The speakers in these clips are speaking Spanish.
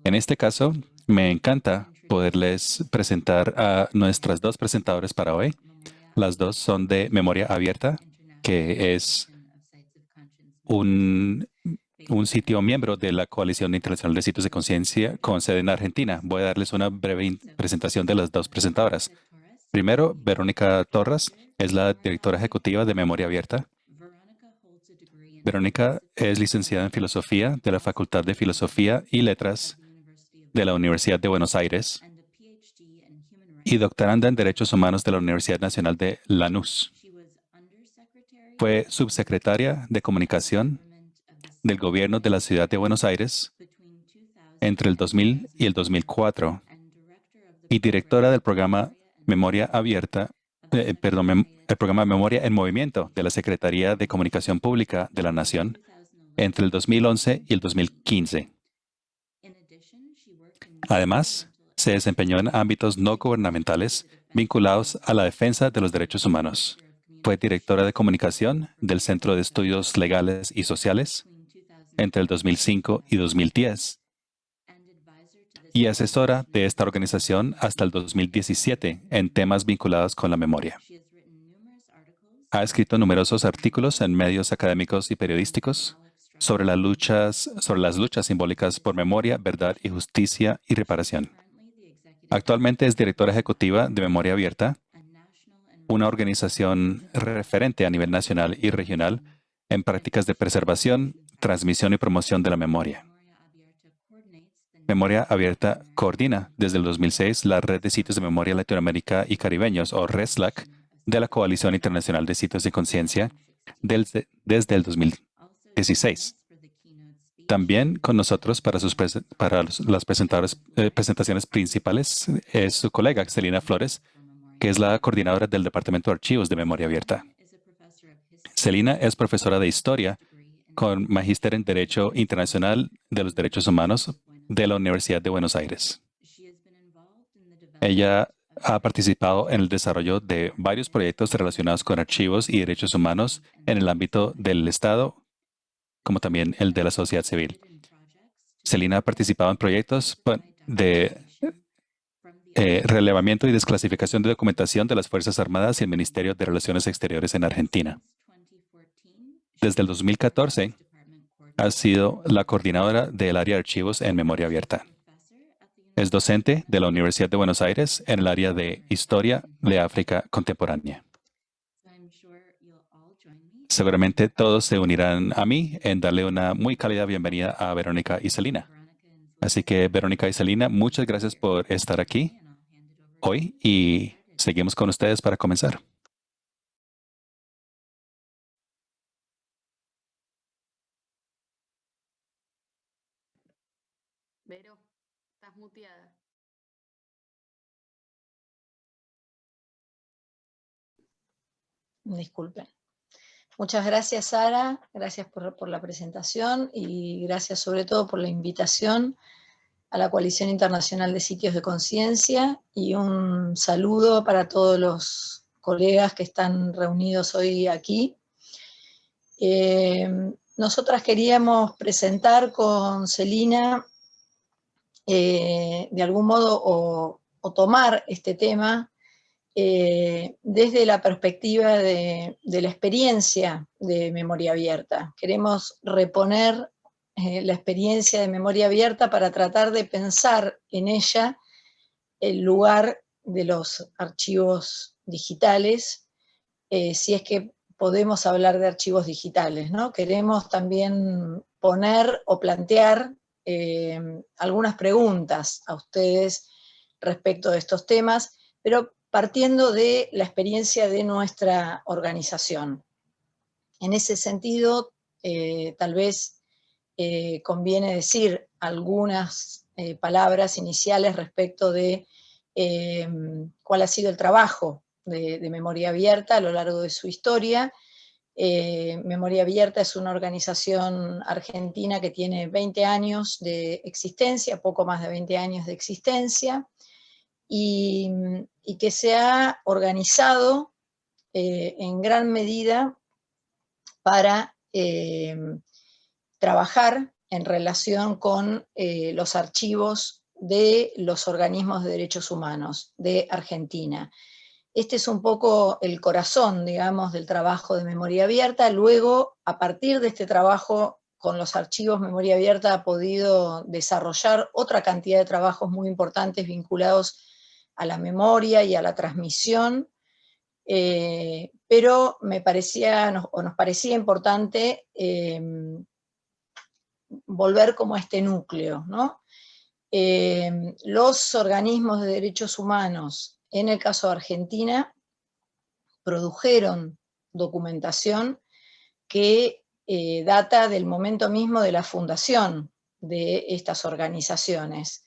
En este caso, me encanta poderles presentar a nuestras dos presentadoras para hoy. Las dos son de Memoria Abierta, que es un sitio miembro de la Coalición Internacional de Sitios de Conciencia con sede en Argentina. Voy a darles una breve presentación de las dos presentadoras. Primero, Verónica Torres es la directora ejecutiva de Memoria Abierta. Verónica es licenciada en Filosofía de la Facultad de Filosofía y Letras de la Universidad de Buenos Aires y doctoranda en Derechos Humanos de la Universidad Nacional de Lanús. Fue subsecretaria de Comunicación del Gobierno de la Ciudad de Buenos Aires entre el 2000 y el 2004 y directora del programa Memoria Abierta, el programa Memoria en Movimiento de la Secretaría de Comunicación Pública de la Nación entre el 2011 y el 2015. Además, se desempeñó en ámbitos no gubernamentales vinculados a la defensa de los derechos humanos. Fue directora de comunicación del Centro de Estudios Legales y Sociales entre el 2005 y 2010 y asesora de esta organización hasta el 2017 en temas vinculados con la memoria. Ha escrito numerosos artículos en medios académicos y periodísticos sobre las luchas simbólicas por memoria, verdad y justicia y reparación. Actualmente es directora ejecutiva de Memoria Abierta, una organización referente a nivel nacional y regional en prácticas de preservación, transmisión y promoción de la memoria. Memoria Abierta coordina desde el 2006 la Red de Sitios de Memoria Latinoamérica y Caribeños, o RESLAC, de la Coalición Internacional de Sitios de Conciencia desde el 2016. También con nosotros para las presentaciones principales es su colega Celina Flores, que es la coordinadora del Departamento de Archivos de Memoria Abierta. Celina es profesora de Historia con magíster en Derecho Internacional de los Derechos Humanos de la Universidad de Buenos Aires. Ella ha participado en el desarrollo de varios proyectos relacionados con archivos y derechos humanos en el ámbito del Estado, como también el de la sociedad civil. Celina ha participado en proyectos de relevamiento y desclasificación de documentación de las Fuerzas Armadas y el Ministerio de Relaciones Exteriores en Argentina. Desde el 2014, ha sido la coordinadora del área de archivos en Memoria Abierta. Es docente de la Universidad de Buenos Aires en el área de Historia de África Contemporánea. Seguramente todos se unirán a mí en darle una muy cálida bienvenida a Verónica y Celina. Así que, Verónica y Celina, muchas gracias por estar aquí hoy y seguimos con ustedes para comenzar. Vero, estás muteada. Disculpen. Muchas gracias, Sara. Gracias por la presentación y gracias sobre todo por la invitación a la Coalición Internacional de Sitios de Conciencia y un saludo para todos los colegas que están reunidos hoy aquí. Nosotras queríamos presentar con Celina de algún modo o tomar este tema desde la perspectiva de la experiencia de Memoria Abierta. Queremos reponer la experiencia de Memoria Abierta para tratar de pensar en ella el lugar de los archivos digitales, si es que podemos hablar de archivos digitales, ¿no? Queremos también poner o plantear algunas preguntas a ustedes respecto de estos temas, pero partiendo de la experiencia de nuestra organización. En ese sentido, tal vez conviene decir algunas palabras iniciales respecto de cuál ha sido el trabajo de Memoria Abierta a lo largo de su historia. Memoria Abierta es una organización argentina que tiene 20 años de existencia, poco más de 20 años de existencia, y que se ha organizado en gran medida para trabajar en relación con los archivos de los organismos de derechos humanos de Argentina. Este es un poco el corazón, digamos, del trabajo de Memoria Abierta. Luego, a partir de este trabajo con los archivos, Memoria Abierta ha podido desarrollar otra cantidad de trabajos muy importantes vinculados a la memoria y a la transmisión, pero nos parecía importante volver como a este núcleo, ¿no? Los organismos de derechos humanos, en el caso de Argentina, produjeron documentación que data del momento mismo de la fundación de estas organizaciones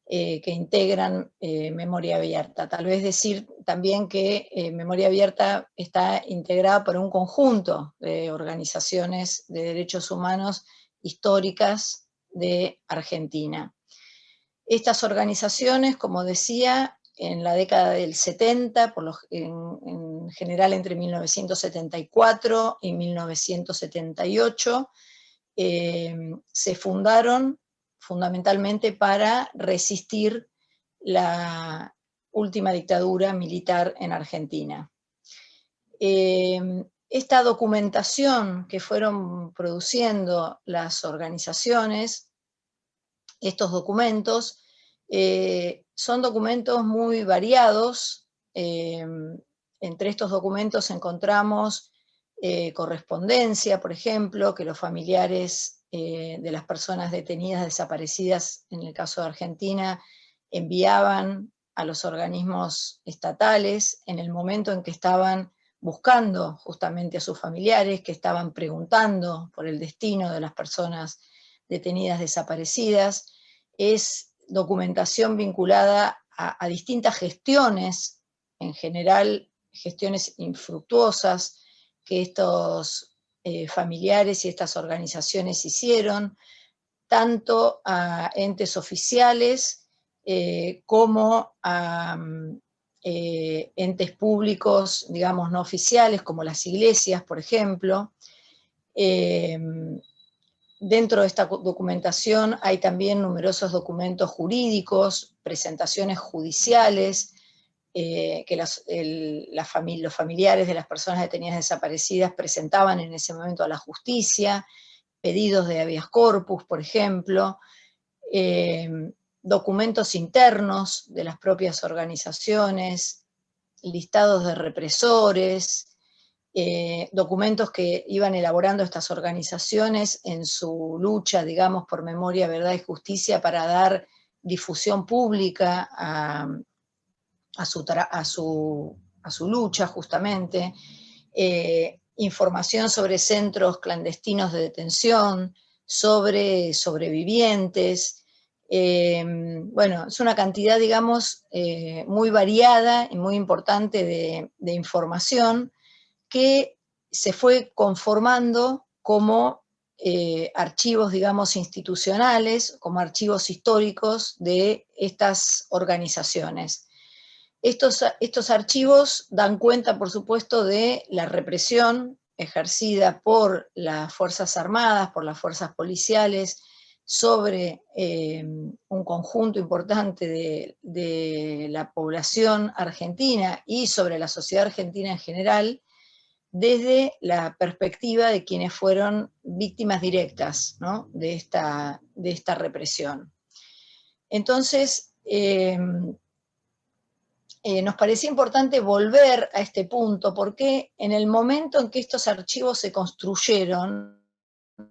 que integran Memoria Abierta. Tal vez decir también que Memoria Abierta está integrada por un conjunto de organizaciones de derechos humanos históricas de Argentina. Estas organizaciones, como decía, en la década del 70, en general entre 1974 y 1978, se fundaron fundamentalmente para resistir la última dictadura militar en Argentina. Esta documentación que fueron produciendo las organizaciones, estos documentos, son documentos muy variados. Entre estos documentos encontramos correspondencia, por ejemplo, que los familiares de las personas detenidas, desaparecidas, en el caso de Argentina, enviaban a los organismos estatales en el momento en que estaban buscando justamente a sus familiares, que estaban preguntando por el destino de las personas detenidas, desaparecidas. Es documentación vinculada a distintas gestiones, en general gestiones infructuosas, que estos familiares y estas organizaciones hicieron, tanto a entes oficiales como a entes públicos, digamos, no oficiales, como las iglesias, por ejemplo. Dentro de esta documentación hay también numerosos documentos jurídicos, presentaciones judiciales, que los familiares de las personas detenidas desaparecidas presentaban en ese momento a la justicia, pedidos de habeas corpus, por ejemplo, documentos internos de las propias organizaciones, listados de represores, documentos que iban elaborando estas organizaciones en su lucha, digamos, por memoria, verdad y justicia, para dar difusión pública a su lucha, justamente, información sobre centros clandestinos de detención, sobre sobrevivientes. Bueno, es una cantidad, digamos, muy variada y muy importante de información que se fue conformando como archivos, digamos, institucionales, como archivos históricos de estas organizaciones. Estos archivos dan cuenta, por supuesto, de la represión ejercida por las Fuerzas Armadas, por las fuerzas policiales, sobre un conjunto importante de la población argentina y sobre la sociedad argentina en general, desde la perspectiva de quienes fueron víctimas directas, ¿no?, de esta represión. Entonces, nos parecía importante volver a este punto, porque en el momento en que estos archivos se construyeron,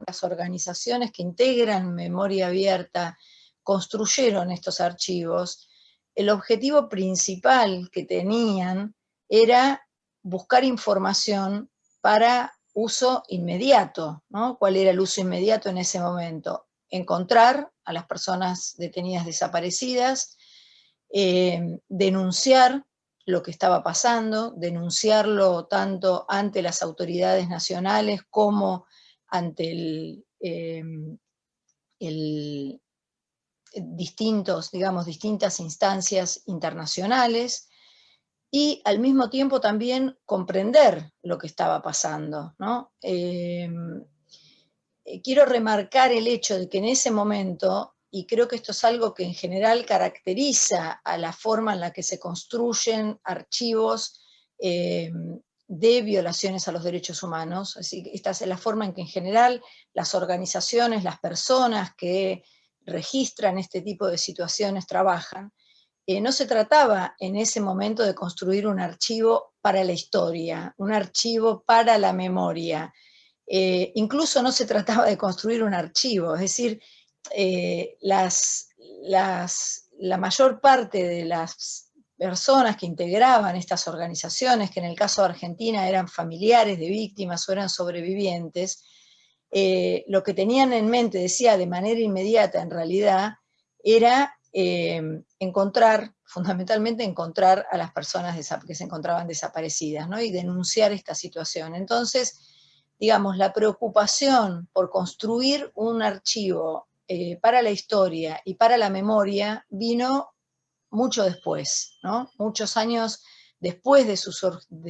las organizaciones que integran Memoria Abierta construyeron estos archivos, el objetivo principal que tenían era buscar información para uso inmediato, ¿no? ¿Cuál era el uso inmediato en ese momento? Encontrar a las personas detenidas desaparecidas, denunciar lo que estaba pasando, denunciarlo tanto ante las autoridades nacionales como ante distintas instancias internacionales, y al mismo tiempo también comprender lo que estaba pasando, ¿no? quiero remarcar el hecho de que en ese momento, y creo que esto es algo que en general caracteriza a la forma en la que se construyen archivos de violaciones a los derechos humanos, así que esta es la forma en que en general las organizaciones, las personas que registran este tipo de situaciones trabajan. No se trataba en ese momento de construir un archivo para la historia, un archivo para la memoria. Incluso no se trataba de construir un archivo, es decir, la mayor parte de las personas que integraban estas organizaciones, que en el caso de Argentina eran familiares de víctimas o eran sobrevivientes, lo que tenían en mente, decía, de manera inmediata en realidad, era fundamentalmente encontrar a las personas que se encontraban desaparecidas, ¿no? Y denunciar esta situación. Entonces, digamos, la preocupación por construir un archivo para la historia y para la memoria vino mucho después, ¿no? Muchos años después de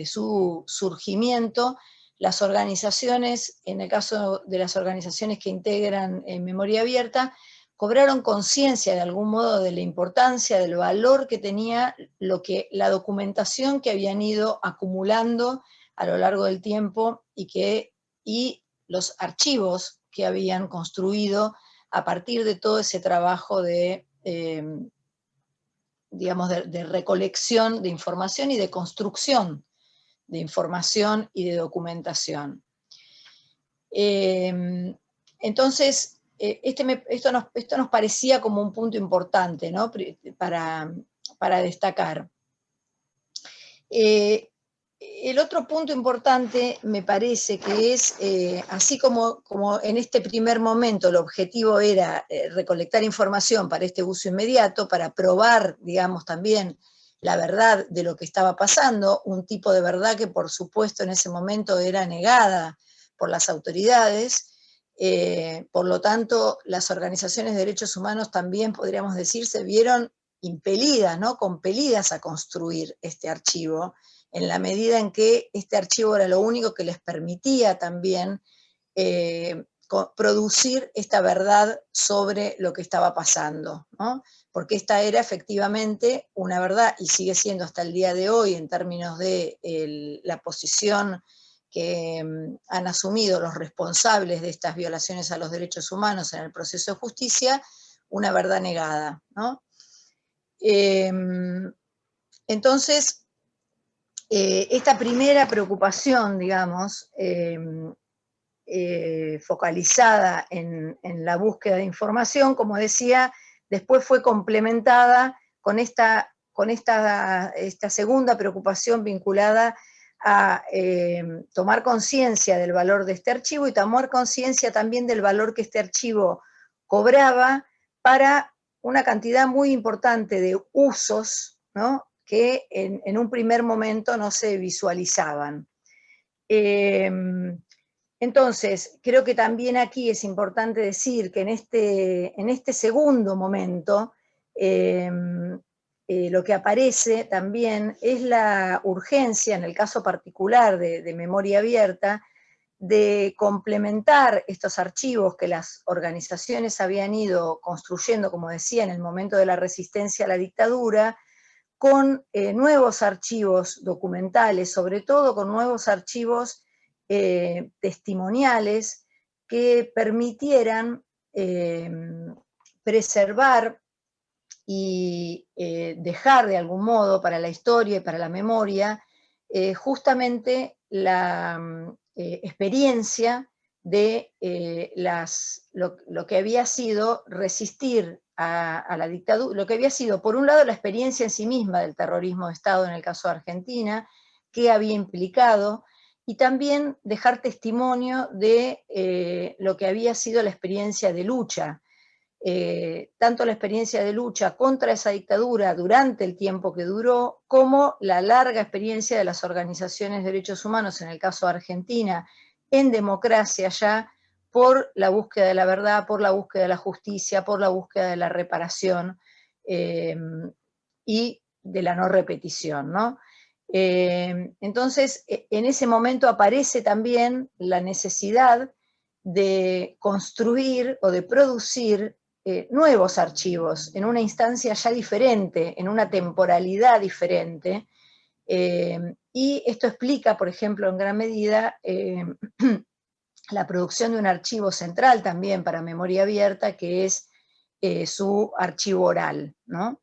su surgimiento, las organizaciones, en el caso de las organizaciones que integran Memoria Abierta, cobraron conciencia de algún modo de la importancia, del valor que tenía la documentación que habían ido acumulando a lo largo del tiempo y los archivos que habían construido a partir de todo ese trabajo digamos, de recolección de información y de construcción de información y de documentación. Entonces, esto nos parecía como un punto importante, ¿no? para destacar. El otro punto importante me parece que es, así como en este primer momento el objetivo era recolectar información para este uso inmediato, para probar, digamos, también la verdad de lo que estaba pasando, un tipo de verdad que por supuesto en ese momento era negada por las autoridades, por lo tanto las organizaciones de derechos humanos también, podríamos decir, se vieron impelidas, ¿no? Compelidas a construir este archivo, en la medida en que este archivo era lo único que les permitía también producir esta verdad sobre lo que estaba pasando, ¿no? Porque esta era efectivamente una verdad, y sigue siendo hasta el día de hoy, en términos de la posición que han asumido los responsables de estas violaciones a los derechos humanos en el proceso de justicia, una verdad negada, ¿no? Entonces, esta primera preocupación, digamos, focalizada en la búsqueda de información, como decía, después fue complementada con esta segunda preocupación vinculada a tomar conciencia del valor de este archivo y tomar conciencia también del valor que este archivo cobraba para una cantidad muy importante de usos, ¿no? Que en un primer momento no se visualizaban. Entonces, creo que también aquí es importante decir que en este segundo momento lo que aparece también es la urgencia, en el caso particular de Memoria Abierta, de complementar estos archivos que las organizaciones habían ido construyendo, como decía, en el momento de la resistencia a la dictadura, con nuevos archivos documentales, sobre todo con nuevos archivos testimoniales que permitieran preservar y dejar de algún modo para la historia y para la memoria justamente la experiencia de lo que había sido resistir a la dictadura, lo que había sido, por un lado, la experiencia en sí misma del terrorismo de Estado en el caso de Argentina, que había implicado, y también dejar testimonio de lo que había sido la experiencia de lucha, tanto la experiencia de lucha contra esa dictadura durante el tiempo que duró, como la larga experiencia de las organizaciones de derechos humanos, en el caso de Argentina, en democracia ya, por la búsqueda de la verdad, por la búsqueda de la justicia, por la búsqueda de la reparación y de la no repetición, ¿no? Entonces, en ese momento aparece también la necesidad de construir o de producir nuevos archivos en una instancia ya diferente, en una temporalidad diferente. Y esto explica, por ejemplo, en gran medida la producción de un archivo central también para memoria abierta, que es su archivo oral, ¿no?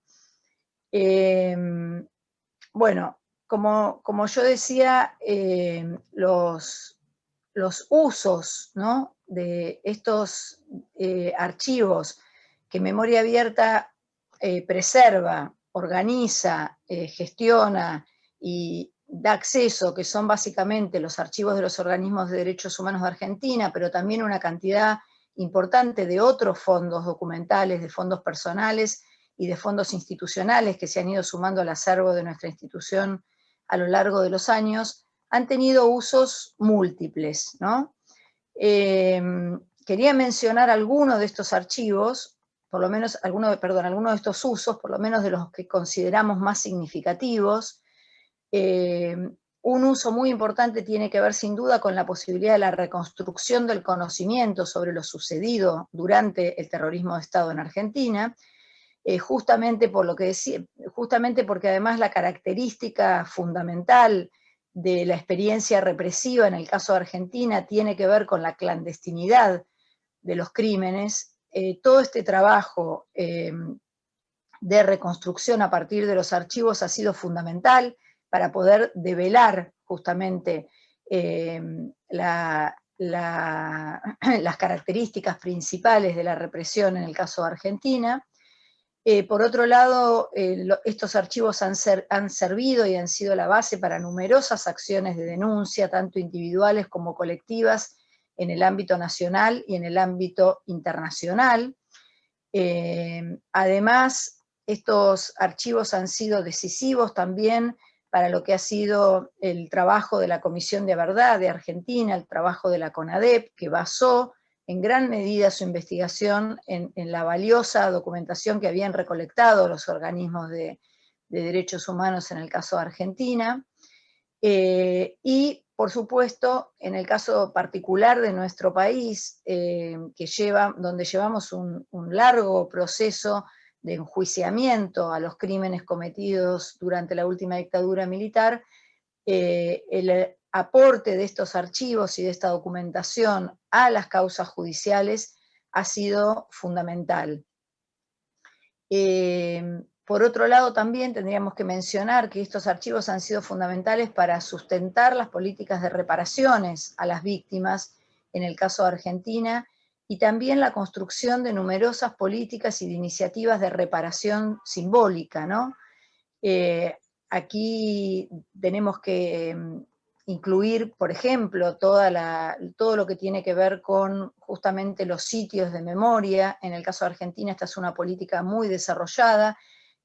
Bueno, como yo decía, los usos, ¿no?, de estos archivos que Memoria Abierta preserva, organiza, gestiona y da acceso, que son básicamente los archivos de los organismos de derechos humanos de Argentina, pero también una cantidad importante de otros fondos documentales, de fondos personales y de fondos institucionales que se han ido sumando al acervo de nuestra institución a lo largo de los años, han tenido usos múltiples, ¿no? Quería mencionar algunos de estos archivos, por lo menos algunos de estos usos, por lo menos de los que consideramos más significativos. Un uso muy importante tiene que ver sin duda con la posibilidad de la reconstrucción del conocimiento sobre lo sucedido durante el terrorismo de Estado en Argentina, justamente porque además la característica fundamental de la experiencia represiva en el caso de Argentina tiene que ver con la clandestinidad de los crímenes. Todo este trabajo de reconstrucción a partir de los archivos ha sido fundamental para poder develar justamente las características principales de la represión en el caso de Argentina. Por otro lado, estos archivos han servido y han sido la base para numerosas acciones de denuncia, tanto individuales como colectivas, en el ámbito nacional y en el ámbito internacional. Además, estos archivos han sido decisivos también para lo que ha sido el trabajo de la Comisión de Verdad de Argentina, el trabajo de la CONADEP, que basó en gran medida su investigación en la valiosa documentación que habían recolectado los organismos de derechos humanos en el caso de Argentina. Y, por supuesto, en el caso particular de nuestro país, donde llevamos un largo proceso de enjuiciamiento a los crímenes cometidos durante la última dictadura militar, el aporte de estos archivos y de esta documentación a las causas judiciales ha sido fundamental. Por otro lado, también tendríamos que mencionar que estos archivos han sido fundamentales para sustentar las políticas de reparaciones a las víctimas, en el caso de Argentina, y también la construcción de numerosas políticas y de iniciativas de reparación simbólica, ¿no? Aquí tenemos que incluir, por ejemplo, todo lo que tiene que ver con justamente los sitios de memoria. En el caso de Argentina esta es una política muy desarrollada.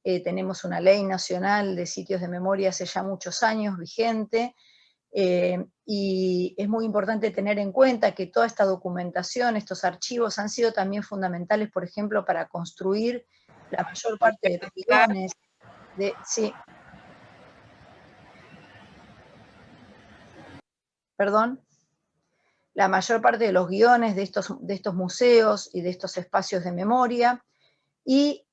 Tenemos una ley nacional de sitios de memoria hace ya muchos años vigente, y es muy importante tener en cuenta que toda esta documentación, estos archivos han sido también fundamentales, por ejemplo, para construir la mayor parte de los guiones. Sí. Perdón. La mayor parte de los guiones de estos museos y de estos espacios de memoria. Y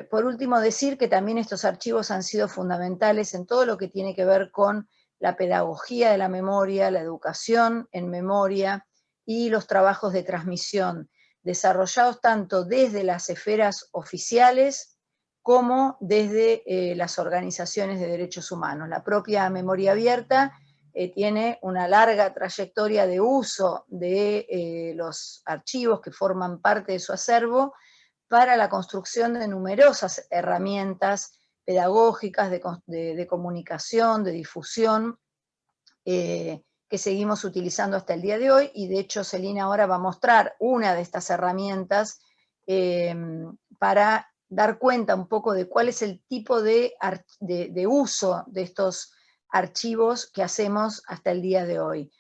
por último decir que también estos archivos han sido fundamentales en todo lo que tiene que ver con la pedagogía de la memoria, la educación en memoria y los trabajos de transmisión, desarrollados tanto desde las esferas oficiales como desde las organizaciones de derechos humanos. La propia Memoria Abierta tiene una larga trayectoria de uso de los archivos que forman parte de su acervo para la construcción de numerosas herramientas pedagógicas, de comunicación, de difusión, que seguimos utilizando hasta el día de hoy, y de hecho Celina ahora va a mostrar una de estas herramientas para dar cuenta un poco de cuál es el tipo de uso de estos archivos que hacemos hasta el día de hoy.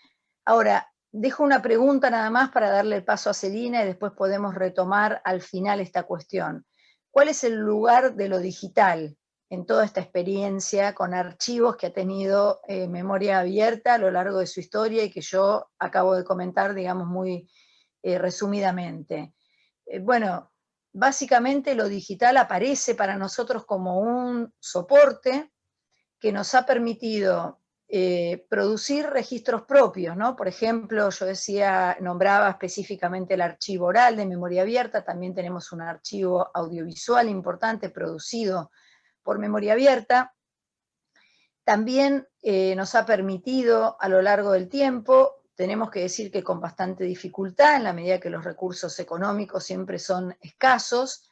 Ahora, dejo una pregunta nada más para darle el paso a Celina y después podemos retomar al final esta cuestión. ¿Cuál es el lugar de lo digital en toda esta experiencia con archivos que ha tenido Memoria Abierta a lo largo de su historia y que yo acabo de comentar, digamos, muy resumidamente. Bueno, básicamente lo digital aparece para nosotros como un soporte que nos ha permitido producir registros propios, ¿no? Por ejemplo, yo nombraba específicamente el archivo oral de memoria abierta, también tenemos un archivo audiovisual importante producido por memoria abierta. También nos ha permitido a lo largo del tiempo, tenemos que decir que con bastante dificultad, en la medida que los recursos económicos siempre son escasos,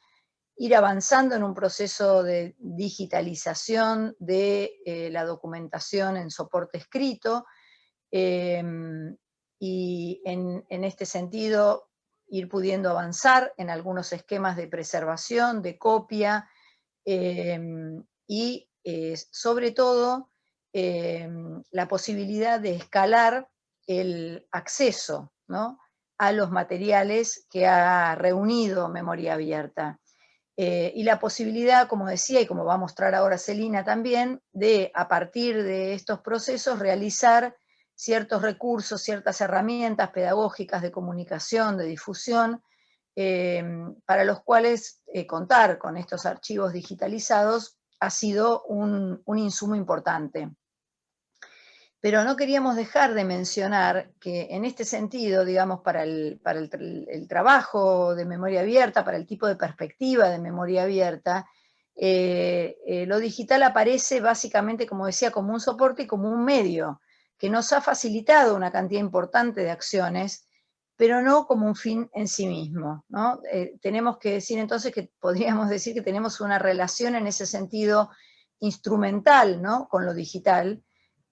ir avanzando en un proceso de digitalización de la documentación en soporte escrito, y en este sentido ir pudiendo avanzar en algunos esquemas de preservación, de copia, y sobre todo la posibilidad de escalar el acceso, ¿no?, a los materiales que ha reunido memoria abierta. Y la posibilidad, como decía, y como va a mostrar ahora Celina también, de a partir de estos procesos realizar ciertos recursos, ciertas herramientas pedagógicas de comunicación, de difusión, para los cuales contar con estos archivos digitalizados ha sido un insumo importante. Pero no queríamos dejar de mencionar que en este sentido, digamos, para el trabajo de memoria abierta, para el tipo de perspectiva de memoria abierta, lo digital aparece básicamente, como decía, como un soporte y como un medio que nos ha facilitado una cantidad importante de acciones, pero no como un fin en sí mismo, ¿no? Tenemos que decir entonces que podríamos decir que tenemos una relación en ese sentido instrumental, ¿no?, con lo digital,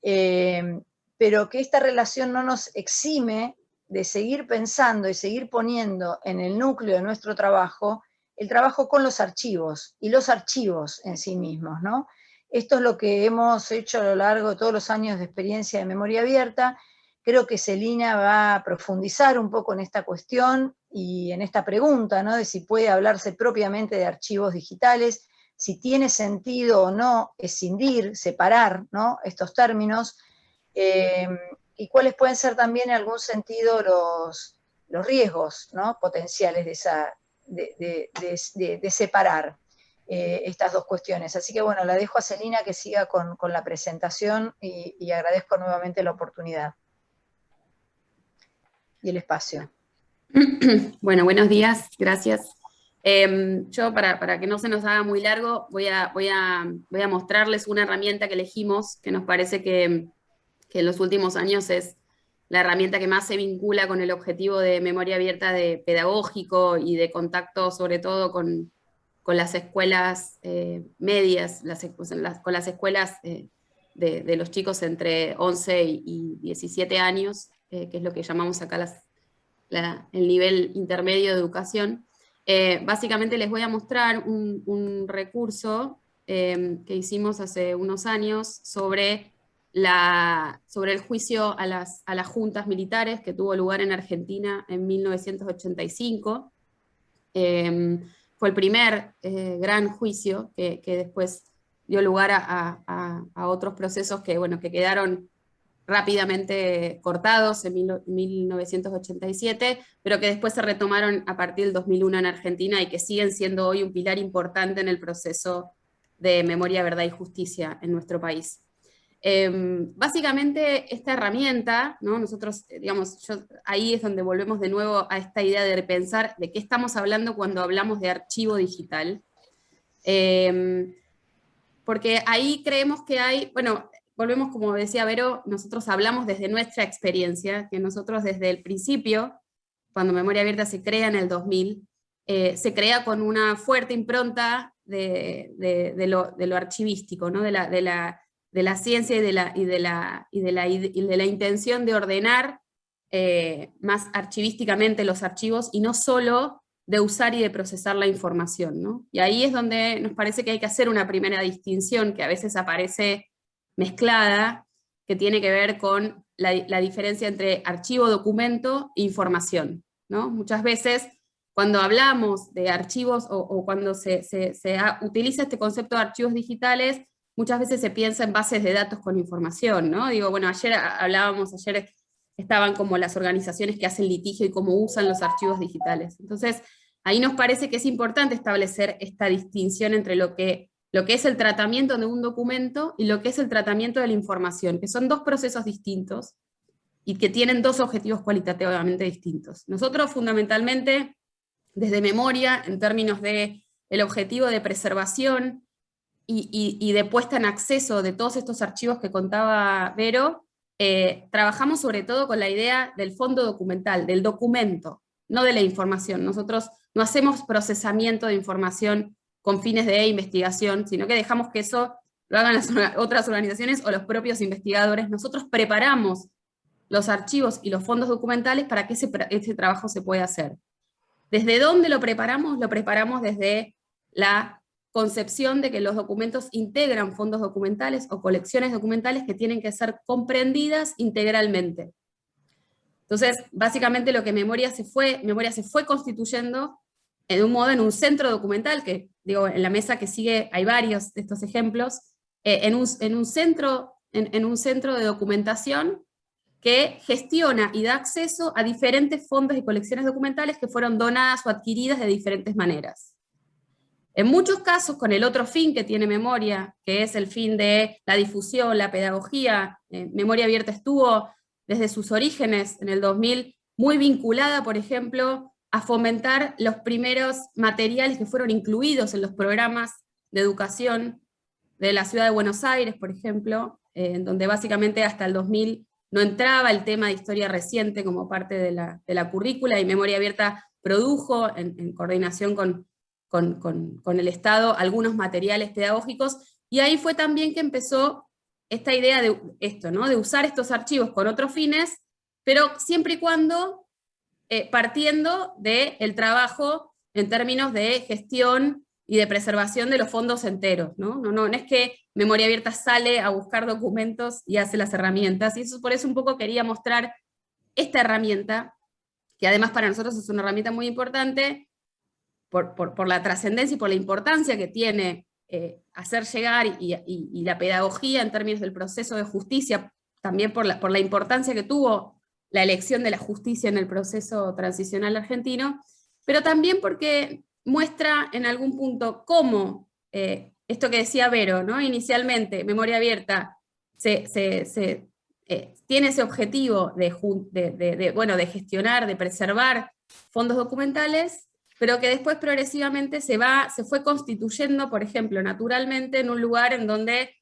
pero que esta relación no nos exime de seguir pensando y seguir poniendo en el núcleo de nuestro trabajo el trabajo con los archivos y los archivos en sí mismos, ¿no? Esto es lo que hemos hecho a lo largo de todos los años de experiencia de memoria abierta. Creo que Celina va a profundizar un poco en esta cuestión y en esta pregunta, ¿no?, de si puede hablarse propiamente de archivos digitales, si tiene sentido o no escindir, separar, ¿no?, estos términos, y cuáles pueden ser también en algún sentido los riesgos, ¿no?, potenciales de separar estas dos cuestiones. Así que bueno, la dejo a Celina que siga con la presentación y agradezco nuevamente la oportunidad y el espacio. Bueno, buenos días, gracias. Yo, para que no se nos haga muy largo, voy a mostrarles una herramienta que elegimos, que nos parece que en los últimos años es la herramienta que más se vincula con el objetivo de memoria abierta de pedagógico y de contacto sobre todo con las escuelas medias, con las escuelas de los chicos entre 11 y 17 años, que es lo que llamamos acá el nivel intermedio de educación. Básicamente les voy a mostrar un recurso que hicimos hace unos años sobre el juicio a las juntas militares que tuvo lugar en Argentina en 1985. Fue el primer gran juicio que después dio lugar a otros procesos que, bueno, que quedaron rápidamente cortados en 1987, pero que después se retomaron a partir del 2001 en Argentina y que siguen siendo hoy un pilar importante en el proceso de memoria, verdad y justicia en nuestro país. Básicamente esta herramienta, ¿no?, nosotros, digamos, ahí es donde volvemos de nuevo a esta idea de repensar de qué estamos hablando cuando hablamos de archivo digital. Porque ahí creemos que hay, bueno, volvemos, como decía Vero, nosotros hablamos desde nuestra experiencia, que nosotros desde el principio, cuando Memoria Abierta se crea en el 2000, se crea con una fuerte impronta de lo archivístico, ¿no?, de la ciencia y de la intención de ordenar más archivísticamente los archivos y no solo de usar y de procesar la información, ¿no? Y ahí es donde nos parece que hay que hacer una primera distinción que a veces aparece mezclada, que tiene que ver con la diferencia entre archivo, documento e información, ¿no? Muchas veces cuando hablamos de archivos o cuando se utiliza este concepto de archivos digitales, muchas veces se piensa en bases de datos con información, ¿no? Digo, bueno, ayer estaban como las organizaciones que hacen litigio y cómo usan los archivos digitales. Entonces, ahí nos parece que es importante establecer esta distinción entre lo que es el tratamiento de un documento y lo que es el tratamiento de la información, que son dos procesos distintos y que tienen dos objetivos cualitativamente distintos. Nosotros fundamentalmente, desde memoria, en términos de el objetivo de preservación y de puesta en acceso de todos estos archivos que contaba Vero, trabajamos sobre todo con la idea del fondo documental, del documento, no de la información. Nosotros no hacemos procesamiento de información con fines de investigación, sino que dejamos que eso lo hagan las otras organizaciones o los propios investigadores. Nosotros preparamos los archivos y los fondos documentales para que ese trabajo se pueda hacer. ¿Desde dónde lo preparamos? Lo preparamos desde la concepción de que los documentos integran fondos documentales o colecciones documentales que tienen que ser comprendidas integralmente. Entonces, básicamente lo que Memoria se fue constituyendo en un modo, en un centro documental, que digo, en la mesa que sigue hay varios de estos ejemplos, en un centro de documentación que gestiona y da acceso a diferentes fondos y colecciones documentales que fueron donadas o adquiridas de diferentes maneras. En muchos casos, con el otro fin que tiene Memoria, que es el fin de la difusión, la pedagogía, Memoria Abierta estuvo desde sus orígenes, en el 2000, muy vinculada, por ejemplo, a fomentar los primeros materiales que fueron incluidos en los programas de educación de la ciudad de Buenos Aires, por ejemplo, en donde básicamente hasta el 2000 no entraba el tema de historia reciente como parte de la currícula, y Memoria Abierta produjo, en coordinación con el Estado, algunos materiales pedagógicos, y ahí fue también que empezó esta idea de esto, ¿no? De usar estos archivos con otros fines, pero siempre y cuando partiendo del trabajo en términos de gestión y de preservación de los fondos enteros, ¿no? No es que Memoria Abierta sale a buscar documentos y hace las herramientas, y por eso un poco quería mostrar esta herramienta, que además para nosotros es una herramienta muy importante, por la trascendencia y por la importancia que tiene hacer llegar y la pedagogía en términos del proceso de justicia, también por la importancia que tuvo la elección de la justicia en el proceso transicional argentino, pero también porque muestra en algún punto cómo esto que decía Vero, ¿no? Inicialmente, Memoria Abierta tiene ese objetivo de gestionar, de preservar fondos documentales, pero que después progresivamente se fue constituyendo, por ejemplo, naturalmente en un lugar en donde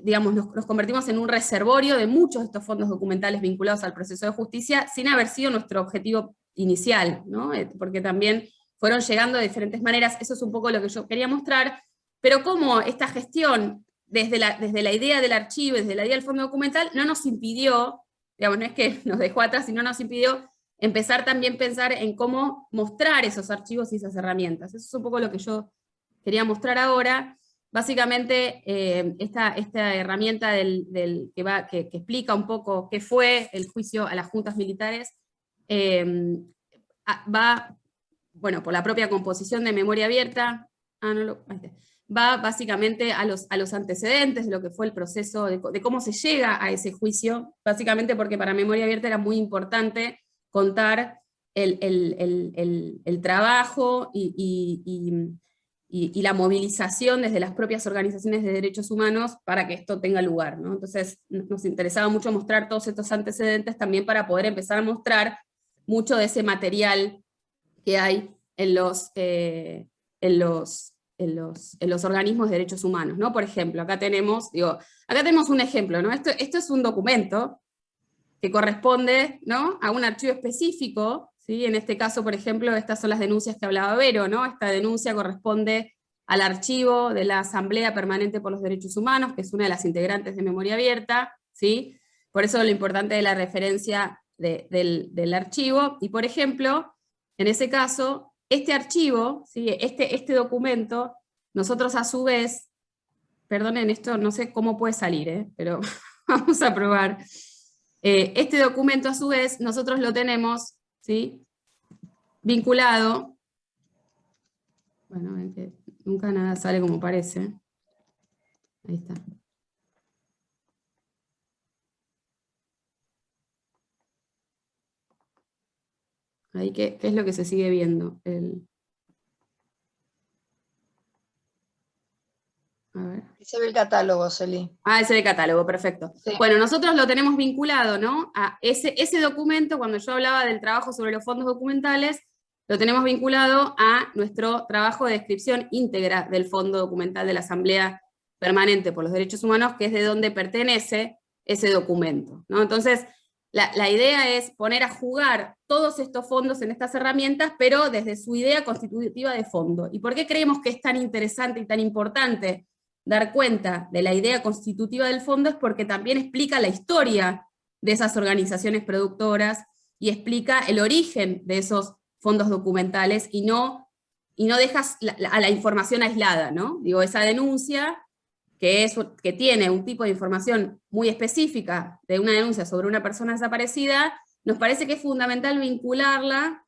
digamos, nos convertimos en un reservorio de muchos de estos fondos documentales vinculados al proceso de justicia, sin haber sido nuestro objetivo inicial, ¿no? Porque también fueron llegando de diferentes maneras. Eso es un poco lo que yo quería mostrar, pero cómo esta gestión, desde la idea del archivo, desde la idea del fondo documental, no nos impidió, digamos, no es que nos dejó atrás, sino nos impidió empezar también a pensar en cómo mostrar esos archivos y esas herramientas. Eso es un poco lo que yo quería mostrar ahora. Básicamente, esta herramienta que explica un poco qué fue el juicio a las juntas militares, va, bueno, por la propia composición de Memoria Abierta, va básicamente a los antecedentes de lo que fue el proceso, de cómo se llega a ese juicio, básicamente porque para Memoria Abierta era muy importante contar el trabajo y la movilización desde las propias organizaciones de derechos humanos para que esto tenga lugar, ¿no? Entonces nos interesaba mucho mostrar todos estos antecedentes también para poder empezar a mostrar mucho de ese material que hay en los organismos de derechos humanos, ¿no? Por ejemplo, acá tenemos un ejemplo, ¿no? Esto es un documento que corresponde, ¿no?, a un archivo específico, ¿sí? En este caso, por ejemplo, estas son las denuncias que hablaba Vero, ¿no? Esta denuncia corresponde al archivo de la Asamblea Permanente por los Derechos Humanos, que es una de las integrantes de Memoria Abierta, ¿sí? Por eso lo importante de la referencia del archivo, y por ejemplo, en ese caso, este archivo, ¿sí?, este documento, nosotros a su vez, perdonen esto, no sé cómo puede salir, pero vamos a probar. Este documento a su vez nosotros lo tenemos, ¿sí?, vinculado, bueno, ven que nunca nada sale como parece, ahí está. Ahí, ¿qué es lo que se sigue viendo? A ver. Se ve el catálogo, Celi. Ah, ese de catálogo, perfecto. Sí. Bueno, nosotros lo tenemos vinculado, ¿no? A ese documento, cuando yo hablaba del trabajo sobre los fondos documentales, lo tenemos vinculado a nuestro trabajo de descripción íntegra del Fondo Documental de la Asamblea Permanente por los Derechos Humanos, que es de donde pertenece ese documento, ¿no? Entonces, la idea es poner a jugar todos estos fondos en estas herramientas, pero desde su idea constitutiva de fondo. ¿Y por qué creemos que es tan interesante y tan importante dar cuenta de la idea constitutiva del fondo? Es porque también explica la historia de esas organizaciones productoras y explica el origen de esos fondos documentales y no dejas a la información aislada, ¿no? Digo, esa denuncia que tiene un tipo de información muy específica de una denuncia sobre una persona desaparecida, nos parece que es fundamental vincularla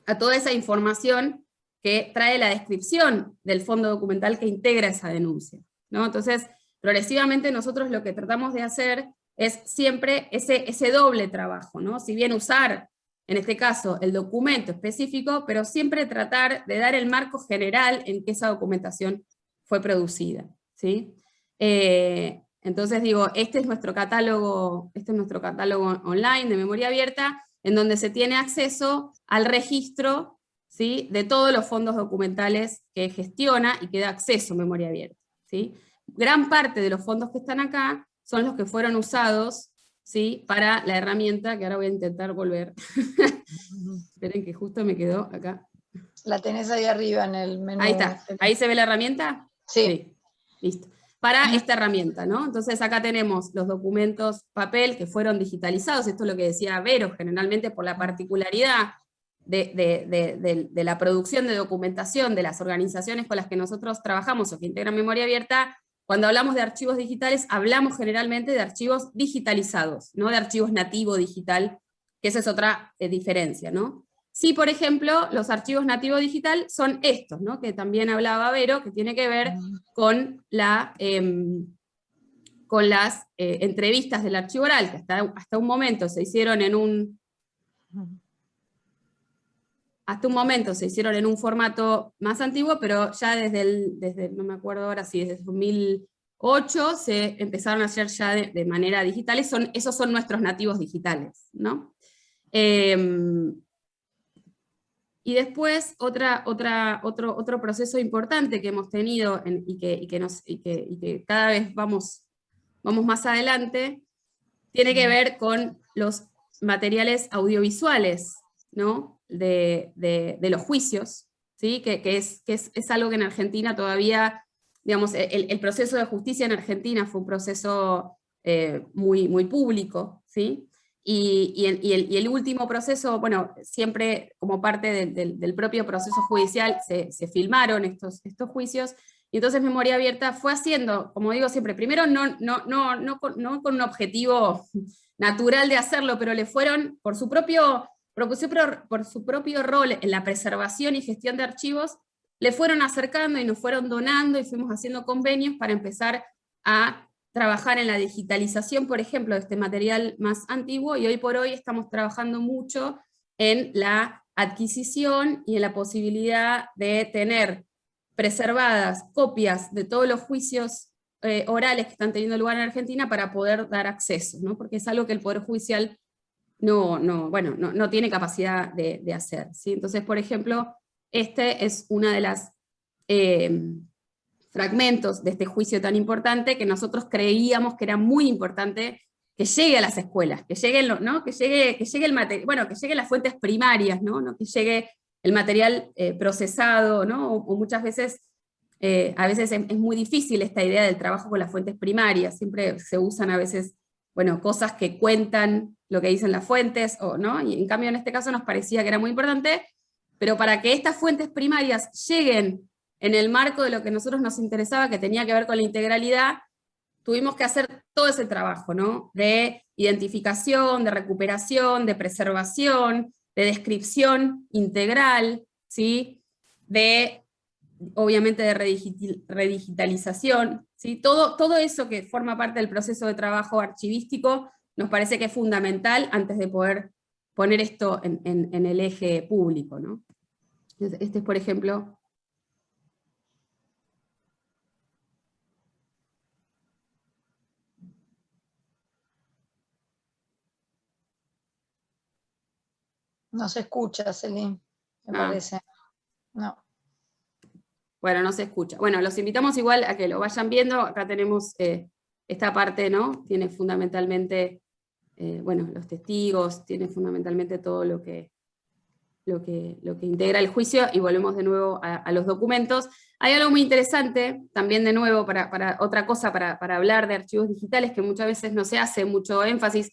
a toda esa información que trae la descripción del fondo documental que integra esa denuncia, ¿no? Entonces, progresivamente nosotros lo que tratamos de hacer es siempre ese doble trabajo, ¿no? Si bien usar, en este caso, el documento específico, pero siempre tratar de dar el marco general en que esa documentación fue producida, ¿sí? Entonces digo, este es nuestro catálogo online de memoria abierta, en donde se tiene acceso al registro, ¿sí?, de todos los fondos documentales que gestiona y que da acceso a memoria abierta, ¿sí? Gran parte de los fondos que están acá son los que fueron usados, ¿sí?, para la herramienta, que ahora voy a intentar volver. Esperen que justo me quedó acá. La tenés ahí arriba en el menú. Ahí está, ¿ahí se ve la herramienta? Sí. Listo. Para esta herramienta, ¿no? Entonces acá tenemos los documentos papel que fueron digitalizados, esto es lo que decía Vero, generalmente por la particularidad de la producción de documentación de las organizaciones con las que nosotros trabajamos o que integran memoria abierta. Cuando hablamos de archivos digitales, hablamos generalmente de archivos digitalizados, no de archivos nativo digital, que esa es otra diferencia, ¿no? Sí, por ejemplo, los archivos nativo digital son estos, ¿no?, que también hablaba Vero, que tiene que ver con las entrevistas del archivo oral, que hasta un momento se hicieron en un formato más antiguo, pero ya desde no me acuerdo ahora si desde 2008 se empezaron a hacer ya de manera digital, y esos son nuestros nativos digitales, ¿no? Y después otro proceso importante que hemos tenido y que cada vez vamos más adelante, tiene que ver con los materiales audiovisuales, ¿no?, de los juicios, ¿sí?, que es algo que en Argentina todavía, digamos, el proceso de justicia en Argentina fue un proceso muy, muy público, ¿sí? Y el último proceso, bueno, siempre como parte del propio proceso judicial se filmaron estos juicios, y entonces Memoria Abierta fue haciendo, como digo siempre, primero no con un objetivo natural de hacerlo, pero le fueron, por su propio rol en la preservación y gestión de archivos, le fueron acercando y nos fueron donando, y fuimos haciendo convenios para empezar a trabajar en la digitalización, por ejemplo, de este material más antiguo, y hoy por hoy estamos trabajando mucho en la adquisición y en la posibilidad de tener preservadas copias de todos los juicios orales que están teniendo lugar en Argentina para poder dar acceso, ¿no? Porque es algo que el Poder Judicial no tiene capacidad de hacer, ¿sí? Entonces, por ejemplo, este es una de las fragmentos de este juicio tan importante que nosotros creíamos que era muy importante que llegue a las escuelas, que llegue, ¿no?, que llegue el material, bueno, que lleguen las fuentes primarias, ¿no? Que llegue el material procesado, ¿no? O muchas veces, a veces es muy difícil esta idea del trabajo con las fuentes primarias, siempre se usan a veces, bueno, cosas que cuentan lo que dicen las fuentes, ¿no? Y en cambio en este caso nos parecía que era muy importante, pero para que estas fuentes primarias lleguen en el marco de lo que a nosotros nos interesaba, que tenía que ver con la integralidad, tuvimos que hacer todo ese trabajo, ¿no?, de identificación, de recuperación, de preservación, de descripción integral, ¿sí?, obviamente de redigitalización, ¿sí? Todo eso que forma parte del proceso de trabajo archivístico nos parece que es fundamental antes de poder poner esto en el eje público, ¿no? Este es, por ejemplo, No se escucha, Celine, me parece. No. Bueno, no se escucha. Bueno, los invitamos igual a que lo vayan viendo. Acá tenemos esta parte, ¿no? Tiene fundamentalmente, bueno, los testigos, tiene fundamentalmente todo lo que integra el juicio, y volvemos de nuevo a los documentos. Hay algo muy interesante, también de nuevo, para otra cosa, para hablar de archivos digitales, que muchas veces no se hace mucho énfasis.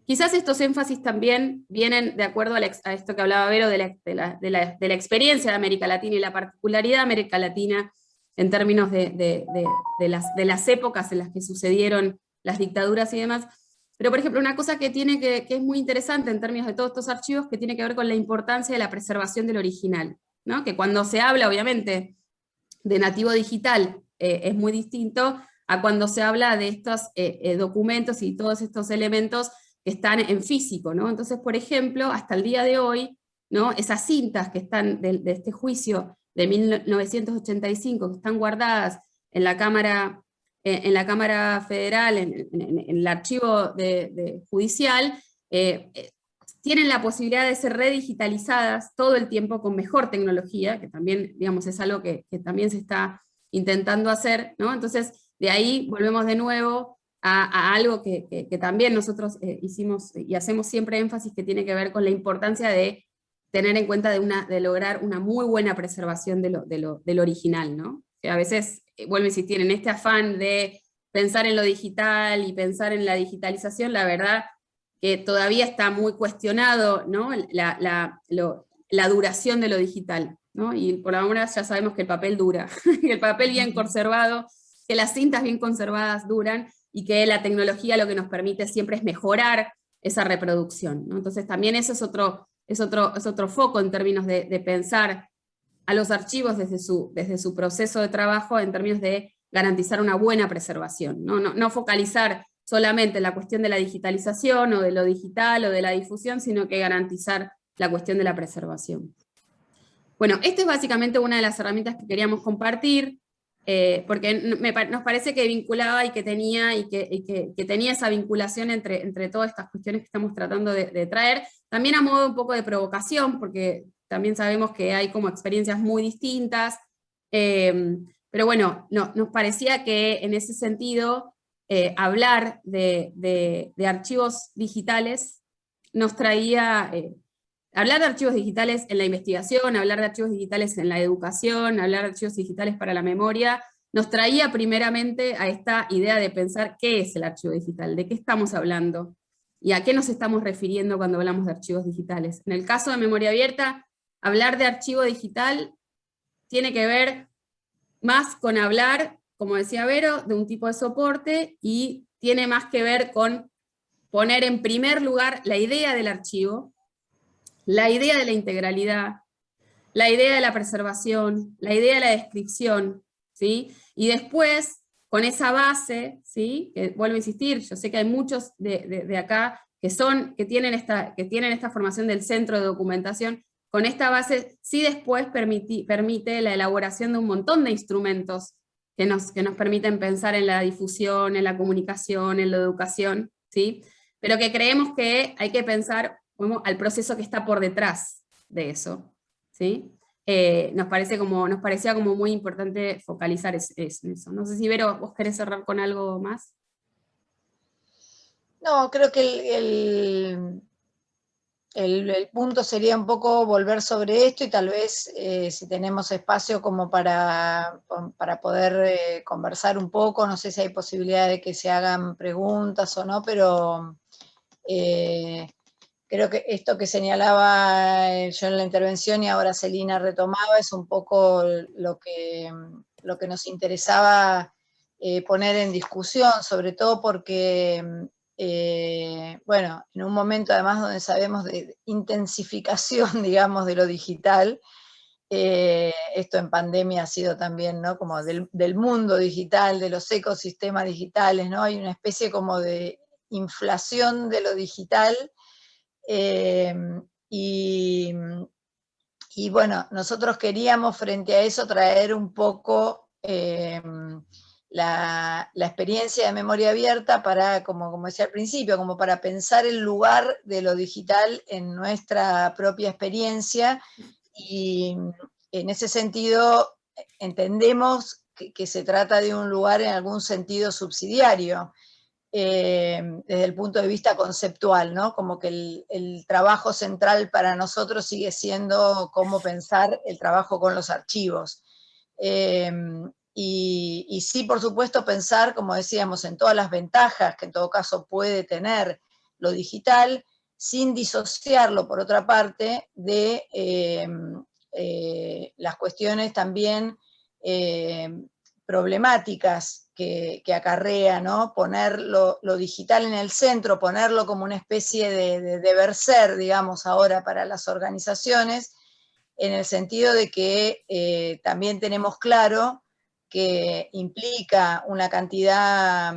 Quizás estos énfasis también vienen de acuerdo a esto que hablaba Vero, de la experiencia de América Latina y la particularidad de América Latina en términos de las épocas en las que sucedieron las dictaduras y demás. Pero, por ejemplo, una cosa que es muy interesante en términos de todos estos archivos, que tiene que ver con la importancia de la preservación del original, ¿no? Que cuando se habla, obviamente, de nativo digital, es muy distinto a cuando se habla de estos documentos y todos estos elementos que están en físico, ¿no? Entonces, por ejemplo, hasta el día de hoy, ¿no? Esas cintas que están de este juicio de 1985, que están guardadas en la Cámara Federal, en el archivo judicial, tienen la posibilidad de ser redigitalizadas todo el tiempo con mejor tecnología, que también, digamos, es algo que también se está intentando hacer, ¿no? Entonces, de ahí volvemos de nuevo a algo que también nosotros hicimos y hacemos siempre énfasis, que tiene que ver con la importancia de tener en cuenta de lograr una muy buena preservación del original, ¿no? Que a veces, vuelvo a insistir, en este afán de pensar en lo digital y pensar en la digitalización, la verdad que todavía está muy cuestionado, ¿no? La duración de lo digital, ¿no? Y por ahora ya sabemos que el papel dura, que el papel bien conservado, que las cintas bien conservadas duran, y que la tecnología lo que nos permite siempre es mejorar esa reproducción, ¿no? Entonces también eso es otro foco en términos de pensar a los archivos desde su proceso de trabajo, en términos de garantizar una buena preservación, no focalizar solamente en la cuestión de la digitalización o de lo digital o de la difusión, sino que garantizar la cuestión de la preservación. Bueno, esta es básicamente una de las herramientas que queríamos compartir, porque nos parece que vinculaba y que tenía esa vinculación entre todas estas cuestiones que estamos tratando de traer, también a modo un poco de provocación, porque también sabemos que hay como experiencias muy distintas, pero bueno, nos parecía que en ese sentido hablar de archivos digitales nos traía... hablar de archivos digitales en la investigación, hablar de archivos digitales en la educación, hablar de archivos digitales para la memoria, nos traía primeramente a esta idea de pensar qué es el archivo digital, de qué estamos hablando, y a qué nos estamos refiriendo cuando hablamos de archivos digitales. En el caso de memoria abierta, hablar de archivo digital tiene que ver más con hablar, como decía Vero, de un tipo de soporte, y tiene más que ver con poner en primer lugar la idea del archivo, la idea de la integralidad, la idea de la preservación, la idea de la descripción, ¿sí? Y después, con esa base, ¿sí? Que vuelvo a insistir, yo sé que hay muchos de acá que tienen esta formación del centro de documentación, con esta base sí después permite la elaboración de un montón de instrumentos que nos permiten pensar en la difusión, en la comunicación, en la educación, ¿sí? Pero que creemos que hay que pensar al proceso que está por detrás de eso, ¿sí? Nos parecía como muy importante focalizar eso. No sé si, Vero, vos querés cerrar con algo más. No, creo que el punto sería un poco volver sobre esto, y tal vez si tenemos espacio como para poder conversar un poco, no sé si hay posibilidad de que se hagan preguntas o no, pero creo que esto que señalaba yo en la intervención y ahora Celina retomaba es un poco lo que nos interesaba poner en discusión, sobre todo porque, bueno, en un momento además donde sabemos de intensificación, digamos, de lo digital, esto en pandemia ha sido también, ¿no? Como del mundo digital, de los ecosistemas digitales, ¿no? Hay una especie como de inflación de lo digital, Y bueno, nosotros queríamos frente a eso traer un poco la experiencia de memoria abierta para, como decía al principio, como para pensar el lugar de lo digital en nuestra propia experiencia, y en ese sentido entendemos que se trata de un lugar en algún sentido subsidiario, desde el punto de vista conceptual, ¿no? Como que el trabajo central para nosotros sigue siendo cómo pensar el trabajo con los archivos. Y sí, por supuesto, pensar, como decíamos, en todas las ventajas que en todo caso puede tener lo digital, sin disociarlo, por otra parte, de las cuestiones también problemáticas que acarrea, ¿no? Poner lo digital en el centro, ponerlo como una especie de deber ser, digamos, ahora para las organizaciones, en el sentido de que también tenemos claro que implica una cantidad,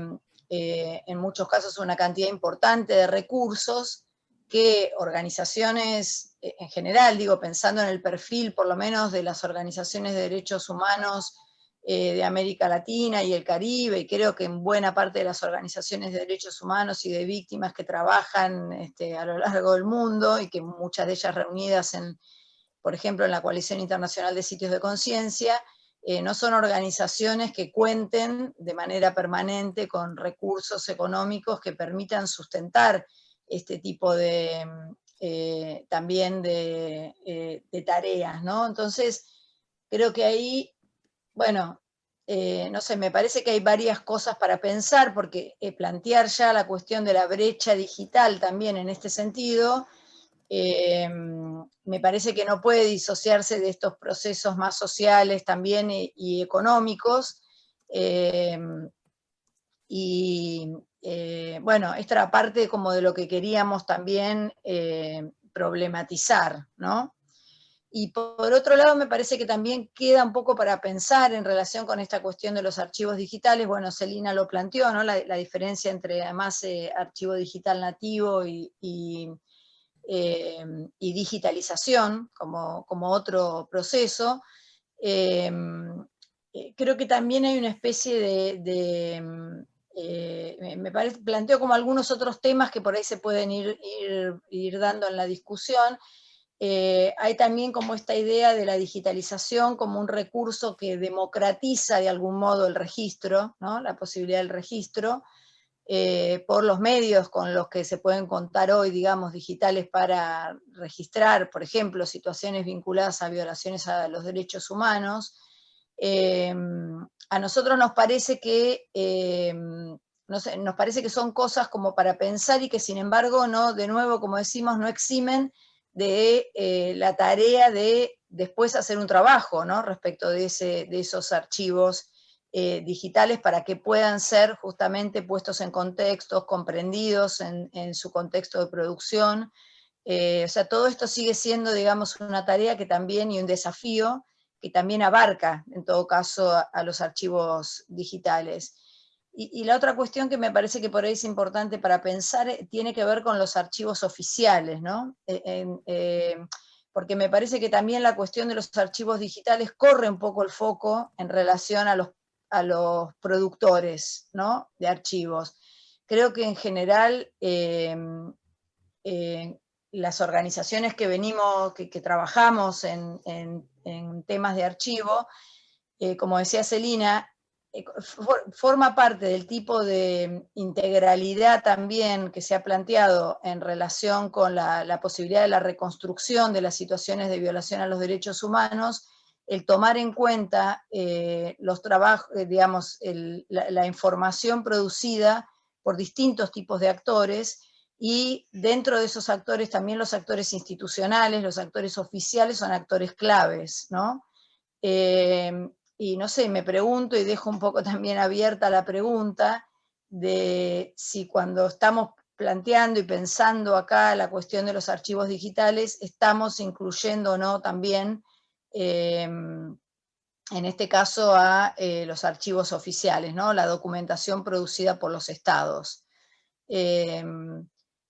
en muchos casos una cantidad importante de recursos que organizaciones en general, digo, pensando en el perfil por lo menos de las organizaciones de derechos humanos de América Latina y el Caribe, y creo que en buena parte de las organizaciones de derechos humanos y de víctimas que trabajan a lo largo del mundo, y que muchas de ellas reunidas por ejemplo, en la Coalición Internacional de Sitios de Conciencia, no son organizaciones que cuenten de manera permanente con recursos económicos que permitan sustentar este tipo de también de tareas, ¿no? Entonces, creo que ahí, bueno, no sé, me parece que hay varias cosas para pensar, porque plantear ya la cuestión de la brecha digital también en este sentido, me parece que no puede disociarse de estos procesos más sociales también y económicos. Bueno, esta era parte como de lo que queríamos también problematizar, ¿no? Y por otro lado, me parece que también queda un poco para pensar en relación con esta cuestión de los archivos digitales. Bueno, Celina lo planteó, ¿no? La diferencia entre además archivo digital nativo y digitalización como otro proceso. Creo que también hay una especie me parece, planteo como algunos otros temas que por ahí se pueden ir dando en la discusión. Hay también como esta idea de la digitalización como un recurso que democratiza de algún modo el registro, ¿no? La posibilidad del registro, por los medios con los que se pueden contar hoy, digamos, digitales para registrar, por ejemplo, situaciones vinculadas a violaciones a los derechos humanos. A nosotros nos parece que no sé, nos parece que son cosas como para pensar y que sin embargo, no, de nuevo, como decimos, no eximen de la tarea de después hacer un trabajo, ¿no? Respecto de esos archivos digitales, para que puedan ser justamente puestos en contextos, comprendidos en su contexto de producción. O sea, todo esto sigue siendo, digamos, una tarea que también, y un desafío, que también abarca, en todo caso, a los archivos digitales. Y la otra cuestión que me parece que por ahí es importante para pensar tiene que ver con los archivos oficiales, ¿no? Porque me parece que también la cuestión de los archivos digitales corre un poco el foco en relación a los productores, ¿no? De archivos. Creo que en general las organizaciones que venimos, que trabajamos en temas de archivo, como decía Celina, forma parte del tipo de integralidad también que se ha planteado en relación con la posibilidad de la reconstrucción de las situaciones de violación a los derechos humanos, el tomar en cuenta los trabajos, digamos, la información producida por distintos tipos de actores, y dentro de esos actores también los actores institucionales, los actores oficiales son actores claves, ¿no? Y no sé, me pregunto y dejo un poco también abierta la pregunta de si cuando estamos planteando y pensando acá la cuestión de los archivos digitales, estamos incluyendo o no también, en este caso, a los archivos oficiales, ¿no? La documentación producida por los estados.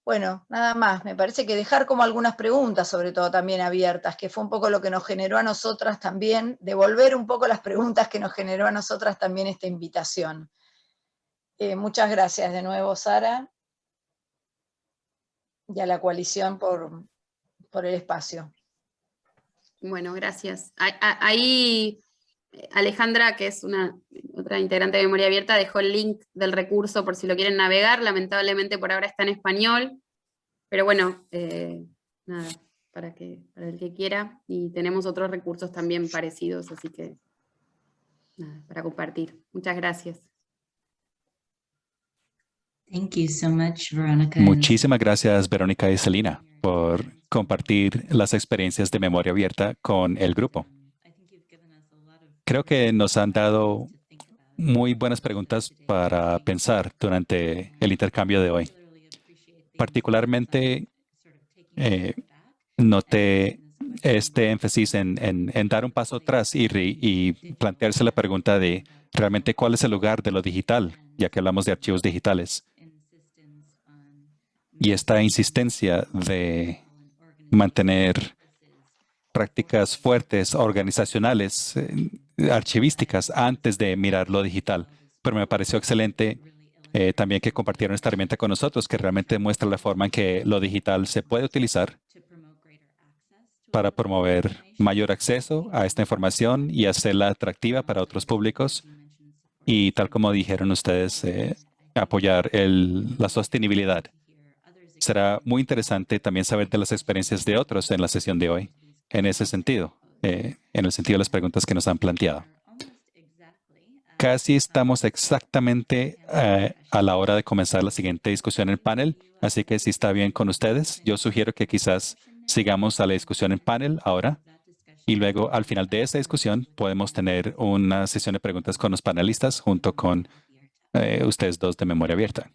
Bueno, nada más. Me parece que dejar como algunas preguntas, sobre todo también abiertas, que fue un poco lo que nos generó a nosotras también, devolver un poco las preguntas que nos generó a nosotras también esta invitación. Muchas gracias de nuevo, Sara, y a la coalición por el espacio. Bueno, gracias. Ahí Alejandra, que es otra integrante de Memoria Abierta, dejó el link del recurso por si lo quieren navegar. Lamentablemente por ahora está en español, pero bueno, nada, para el que quiera. Y tenemos otros recursos también parecidos, así que nada, para compartir. Muchas gracias. Thank you so much, Veronica. Muchísimas gracias, Verónica y Celina, por compartir las experiencias de memoria abierta con el grupo. Creo que nos han dado muy buenas preguntas para pensar durante el intercambio de hoy. Particularmente, noté este énfasis en dar un paso atrás y plantearse la pregunta de realmente cuál es el lugar de lo digital, ya que hablamos de archivos digitales. Y esta insistencia de mantener prácticas fuertes, organizacionales, archivísticas, antes de mirar lo digital. Pero me pareció excelente también que compartieron esta herramienta con nosotros, que realmente muestra la forma en que lo digital se puede utilizar para promover mayor acceso a esta información y hacerla atractiva para otros públicos. Y tal como dijeron ustedes, apoyar la sostenibilidad. Será muy interesante también saber de las experiencias de otros en la sesión de hoy, en ese sentido, en el sentido de las preguntas que nos han planteado. Casi estamos exactamente a la hora de comenzar la siguiente discusión en el panel, así que si está bien con ustedes, yo sugiero que quizás sigamos a la discusión en panel ahora y luego al final de esta discusión podemos tener una sesión de preguntas con los panelistas junto con ustedes dos de Memoria Abierta.